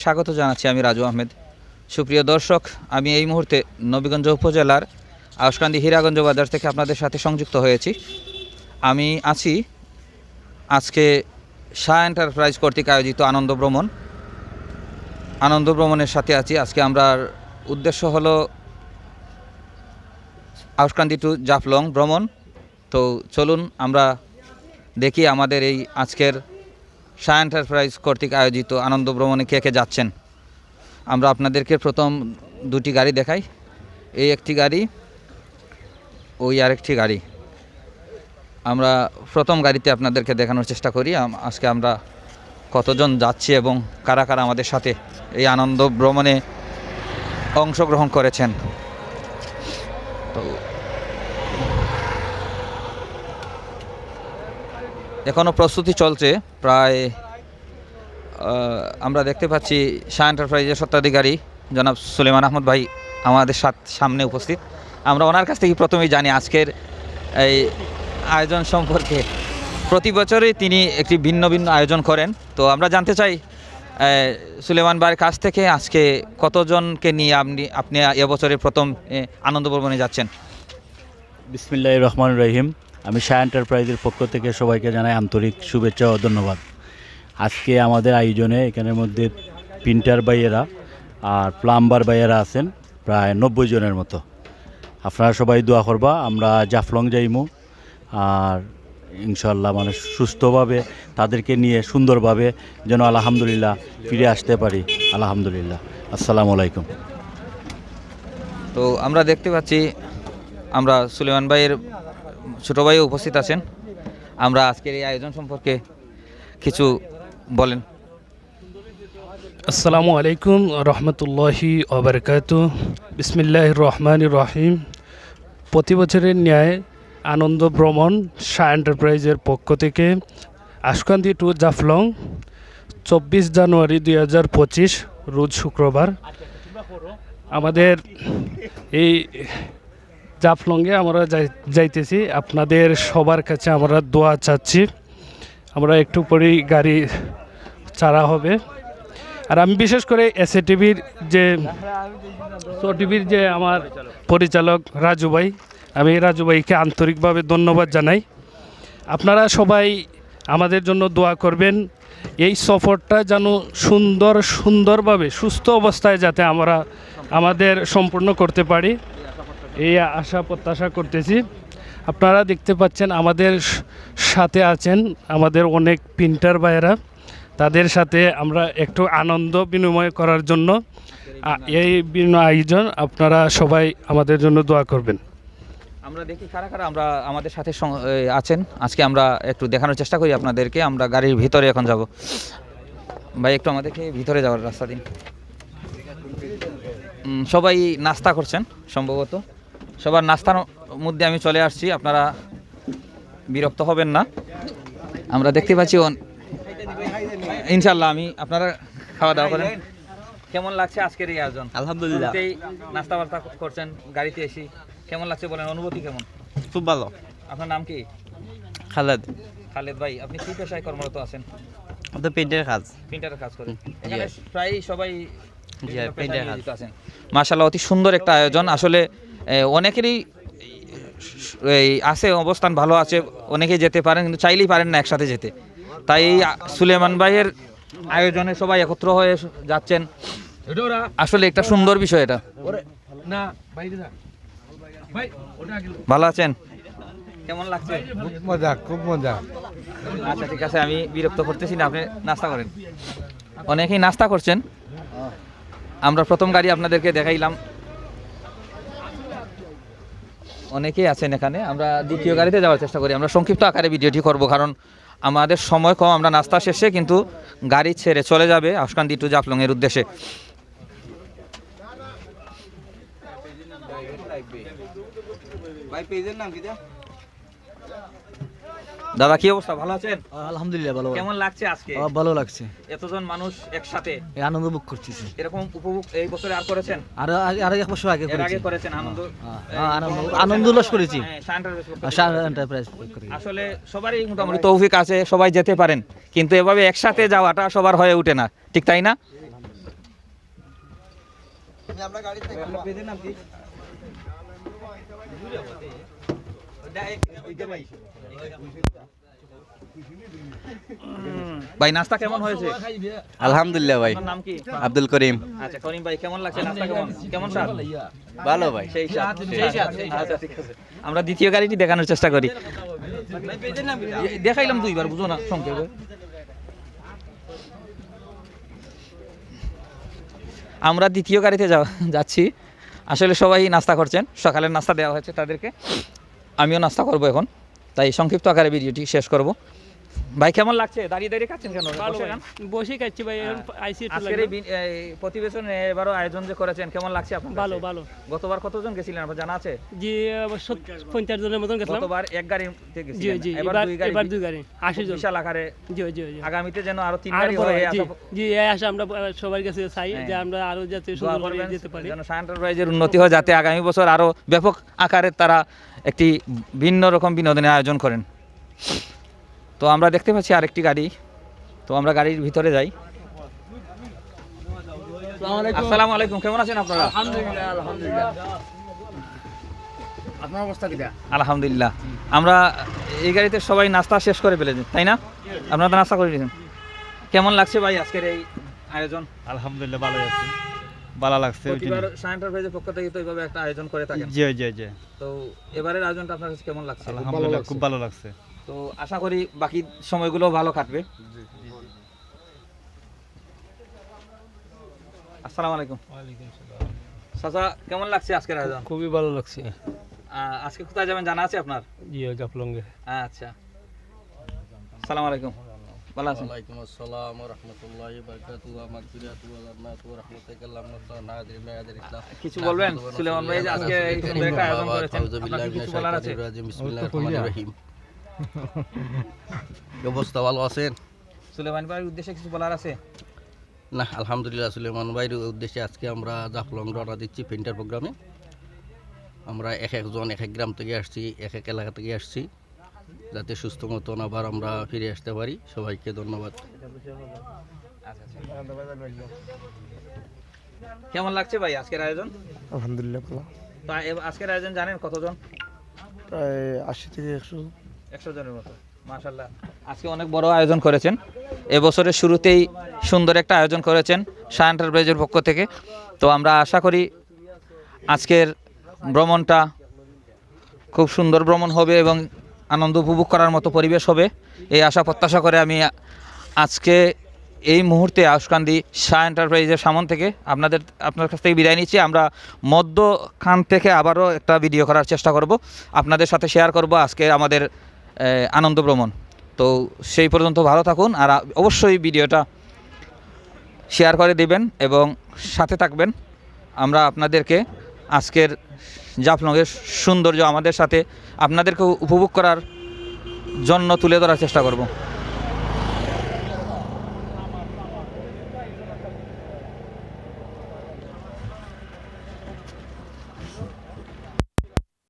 স্বাগত জানাচ্ছি আমি রাজু আহমেদ। সুপ্রিয় দর্শক, আমি এই মুহূর্তে নবীগঞ্জ উপজেলার আউশকান্দি হীরাগঞ্জ বাজার থেকে আপনাদের সাথে সংযুক্ত হয়েছি। আমি আছি আজকে শাহ এন্টারপ্রাইজ কর্তৃক আয়োজিত আনন্দ ভ্রমণের সাথে আছি। আজকে আমরা উদ্দেশ্য হলো আউশকান্দি টু জাফলং ভ্রমণ। তো চলুন আমরা দেখি আমাদের এই আজকের শাহ এন্টারপ্রাইজ কর্তৃক আয়োজিত আনন্দ ভ্রমণে কে কে যাচ্ছেন। আমরা আপনাদেরকে প্রথম দুটি গাড়ি দেখাই। এই একটি গাড়ি, ওই আরেকটি গাড়ি। আমরা প্রথম গাড়িতে আপনাদেরকে দেখানোর চেষ্টা করি আজকে আমরা কতজন যাচ্ছি এবং কারা কারা আমাদের সাথে এই আনন্দ ভ্রমণে অংশগ্রহণ করেছেন। তো এখনও প্রস্তুতি চলছে। প্রায় আমরা দেখতে পাচ্ছি শাহ এন্টারপ্রাইজের স্বত্বাধিকারী জনাব সুলেমান আহমদ ভাই আমাদের সামনে উপস্থিত। আমরা ওনার কাছ থেকে প্রথমেই জানি আজকের এই আয়োজন সম্পর্কে। প্রতি বছরই তিনি একটি ভিন্ন ভিন্ন আয়োজন করেন। তো আমরা জানতে চাই সুলেমান ভাইয়ের কাছ থেকে আজকে কতজনকে নিয়ে আপনি এবছরের প্রথম আনন্দ ভ্রমণে যাচ্ছেন। বিসমিল্লাহির রহমানির রহিম। আমি শাহ এন্টারপ্রাইজের পক্ষ থেকে সবাইকে জানাই আন্তরিক শুভেচ্ছা ও ধন্যবাদ। আজকে আমাদের আয়োজনে এখানের মধ্যে প্রিন্টার ভাইয়েরা আর প্লাম্বার ভাইয়েরা আছেন প্রায় 90 জনের মতো। আপনারা সবাই দোয়া করবা আমরা জাফলং যাইমু, আর ইনশাল্লাহ মানে সুস্থভাবে তাদেরকে নিয়ে সুন্দরভাবে যেন আলহামদুলিল্লাহ ফিরে আসতে পারি। আলহামদুলিল্লাহ। আসসালামু আলাইকুম। তো আমরা দেখতে পাচ্ছি আমরা সুলেমান ভাইয়ের ছোটো ভাইও উপস্থিত আছেন। আমরা আজকের এই আয়োজন সম্পর্কে কিছু বলেন। আসসালামু আলাইকুম রহমতুল্লাহি ওবারাকাতু। বিসমিল্লাহির রহমানির রহিম। প্রতি বছরের ন্যায় আনন্দ ভ্রমণ শাহ এন্টারপ্রাইজের পক্ষ থেকে আউশকান্দি টু জাফলং 24 জানুয়ারি 2025 রোজ শুক্রবার আমাদের এই জাফলংয়ে আমরা যাইতেছি। আপনাদের সবার কাছে আমরা দোয়া চাচ্ছি। আমরা একটু পরেই গাড়ি ছাড়া হবে। আর আমি বিশেষ করে টিভির যে আমার পরিচালক রাজু ভাই, আমি রাজু ভাইকে আন্তরিকভাবে ধন্যবাদ জানাই। আপনারা সবাই আমাদের জন্য দোয়া করবেন। এই সফরটা যেন সুন্দরভাবে সুস্থ অবস্থায় যাতে আমরা আমাদের সম্পূর্ণ করতে পারি, এই আশা প্রত্যাশা করতেছি। আপনারা দেখতে পাচ্ছেন আমাদের সাথে আছেন আমাদের অনেক প্রিন্টার ভাইয়েরা। তাদের সাথে আমরা একটু আনন্দ বিনিময় করার জন্য এই বিভিন্ন আয়োজন। আপনারা সবাই আমাদের জন্য দোয়া করবেন। আমরা দেখি কারা কারা আমরা আমাদের সাথে আছেন। আজকে আমরা একটু দেখানোর চেষ্টা করি আপনাদেরকে। আমরা গাড়ির ভিতরে এখন যাব। ভাই একটু আমাদেরকে ভিতরে যাওয়ার রাস্তা দিন। সবাই নাস্তা করছেন সম্ভবত। সবার নাস্তার মধ্যে আমি চলে আসছি, আপনারা বিরক্ত হবেন না। আমরা দেখতে পাচ্ছি ইনশাল্লাহ আপনারা খাওয়া দাওয়া করেন। কেমন লাগছে আজকের এই আয়োজন? আলহামদুলিল্লাহ। নাস্তা বার্তা করছেন গাড়িতে এসে, কেমন লাগছে বলেন, অনুভূতি কেমন? খুব ভালো। আপনার নাম কি? খালেদ। খালেদ ভাই, আপনি কি পেশায় কর্মরত আছেন? পেইন্টের কাজ। প্রিন্টারের কাজ করেন। এখানে প্রায় সবাই পেইন্টের কাজ আছেন। মাশাআল্লাহ, অতি সুন্দর একটা আয়োজন। আসলে অনেকেরই এই আছে, অবস্থান ভালো আছে, অনেকেই যেতে পারেন কিন্তু চাইলেই পারেন না একসাথে যেতে। তাই এই সুলেমান ভাইয়ের আয়োজনে সবাই একত্র হয়ে যাচ্ছেন। আসলে একটা সুন্দর বিষয় এটা। ভালো আছেন? কেমন লাগছে? মজা, খুব মজা। আচ্ছা ঠিক আছে, আমি বিরক্ত করতেছি না, আপনি নাস্তা করেন। অনেকেই নাস্তা করছেন। আমরা প্রথম গাড়ি আপনাদেরকে দেখাইলাম, অনেকেই আছেন এখানে। আমরা দ্বিতীয় গাড়িতে যাওয়ার চেষ্টা করি। আমরা সংক্ষিপ্ত আকারে ভিডিওটি করব কারণ আমাদের সময় কম। আমরা নাস্তা শেষে কিন্তু গাড়ি ছেড়ে চলে যাবে আউশকান্দি টু জাফলং এর উদ্দেশ্যে। দাদা কি অবস্থা, ভালো আছেন? আলহামদুলিল্লাহ ভালো। কেমন লাগছে আজকে? ভালো লাগছে। এতজন মানুষ একসাথে আনন্দ উপভোগ করতেছি। এরকম উপভোগ এই বছরে আর করেছেন? আর এক বছর আগে এর আগে করেছেন আনন্দ? আনন্দ উল্লাস করেছি। শাহ এন্টারপ্রাইজ। আসলে সবারই মোটামুটি তৌফিক আছে, সবাই যেতে পারেন, কিন্তু এভাবে একসাথে যাওয়াটা সবার হয়ে ওঠে না, ঠিক তাই না? ভাই নাস্তা কেমন হয়েছে? আলহামদুলিল্লাহ ভাই। আপনার নাম কি? আব্দুল করিম। আচ্ছা করিম ভাই, কেমন লাগছে নাস্তা? কেমন স্বাদ? ভালো ভাই। সেই স্বাদ। আচ্ছা ঠিক আছে, আমরা দ্বিতীয় গাড়িটি দেখানোর চেষ্টা করি। দেখাইলাম দুইবার, বুঝো না সংক্ষেপে। আমরা দ্বিতীয় গাড়িতে যাচ্ছি। আসলে সবাই নাস্তা করছেন, সকালের নাস্তা দেওয়া হয়েছে তাদেরকে, আমিও নাস্তা করব এখন, তাই সংক্ষিপ্ত আকারে ভিডিওটি শেষ করব। ভাই কেমন লাগছে? দাঁড়িয়ে দাঁড়িয়ে খাচ্ছেন কেন? বসে খান। বসে খাচ্ছি ভাই, এখন আইসি একটু আজকের এই প্রতিবেদনে এবারও আয়োজন যে করেছেন, কেমন লাগছে আপনার? ভালো ভালো। গতবার কতজন গেছিলেন আপনার জানা আছে? জি 50 জনের মতন গেছিলাম। গতবার এক গাড়িতে জি গেছিলেন, জি, এবার এবার দুই গাড়ি 80 জন। বিশাল আকারে। জি জি জি। আগামীতে যেন আরো 3 আর গাড়ি বড়, হয়, জি জি, এই আশা আমরা সবার কাছে চাই যে আমরা আরো যাতে দোয়া সুন্দর করে করবেন যেতে পারি। যেন শাহ এন্টারপ্রাইজের উন্নতি হয়, যাতে আগামী বছর আরো ব্যাপক আকারে তারা একটি ভিন্ন রকম বিনোদনের আয়োজন করেন। তো আমরা দেখতে পাচ্ছি আরেকটি গাড়ি, তো আমরা গাড়ির ভিতরে যাই। আসসালামু আলাইকুম, কেমন আছেন আপনারা? আপনার অবস্থা কিটা? আলহামদুলিল্লাহ। আমরা এই গাড়িতে সবাই নাস্তা শেষ করে ফেলেছেন, তাই না? আপনারা তো নাস্তা করে নিয়েছেন। কেমন লাগছে ভাই আজকের এই আয়োজন? আলহামদুলিল্লাহ ভালো আছে, ভালো লাগছে। প্রতিবার শাহ এন্টারপ্রাইজের পক্ষ থেকে তো এইভাবে একটা আয়োজন করে থাকেন। জি জি জি, তো এবারের আয়োজনটা আপনার কাছে কেমন লাগছে? আলহামদুলিল্লাহ খুব ভালো লাগছে। তো আশা করি বাকি সময়গুলো ভালো কাটবে। আসসালামু আলাইকুম। চাচা কেমন লাগছে আজকের আয়োজন? খুবই ভালো লাগছে। আজকে কোথায় যাবেন জানা আছে আপনার? জি জাফলংয়ে। আচ্ছা, আসসালামু আলাইকুম, ভালো আছেন? ওয়ালাইকুম আসসালাম ওয়া রাহমাতুল্লাহি ওয়া বারাকাতুহু ওয়া মাগফিরাতুহু ওয়া রাহমাতুহু ওয়া রাহমাতুকা আল্লাহ নাদির মেয়াদের ইসলাম। কিছু বলবেন সুলেমান ভাই, যে আজকে এই সুন্দর একটা আয়োজন করেছেন, আপনার কি কিছু বলার আছে? বিসমিল্লাহির রহমানির রহিম। কি অবস্থা, ভালো আছেন? সুলেমান ভাইয়ের উদ্দেশ্যে কিছু বলার আছে? না আলহামদুলিল্লাহ, সুলেমান ভাইয়ের উদ্দেশ্যে আজকে আমরা জাফলং রওনা দিচ্ছি পেন্টার প্রোগ্রামে। আমরা এক একজন এক এক গ্রাম থেকে আসছি, এক এক এলাকা থেকে আসছি, যাতে সুস্থ মতন আবার আমরা ফিরে আসতে পারি। সবাইকে ধন্যবাদ। কেমন লাগছে ভাই আজকের আয়োজন? আলহামদুলিল্লাহ ভালো। তো আজকের আয়োজন জানেন কতজন? প্রায় 80 থেকে 100 জনের মতো। মাশাআল্লাহ, আজকে অনেক বড় আয়োজন করেছেন। এবছরের শুরুতেই সুন্দর একটা আয়োজন করেছেন শাহ এন্টারপ্রাইজের পক্ষ থেকে। তো আমরা আশা করি আজকের ভ্রমণটা খুব সুন্দর ভ্রমণ হবে এবং আনন্দ উপভোগ করার মতো পরিবেশ হবে, এই আশা প্রত্যাশা করে আমি আজকে এই মুহূর্তে আউশকান্দি শাহ এন্টারপ্রাইজের সামন থেকে আপনার কাছ থেকে বিদায় নিচ্ছি। আমরা মধ্যখান থেকে আবারও একটা ভিডিও করার চেষ্টা করব, আপনাদের সাথে শেয়ার করব আজকে আমাদের আনন্দ ভ্রমণ। তো সেই পর্যন্ত ভালো থাকুন, আর অবশ্যই ভিডিওটা শেয়ার করে দিবেন এবং সাথে থাকবেন। আমরা আপনাদেরকে আজকের জাফলংয়ের সৌন্দর্য আমাদের সাথে আপনাদেরকে উপভোগ করার জন্য তুলে ধরার চেষ্টা করব।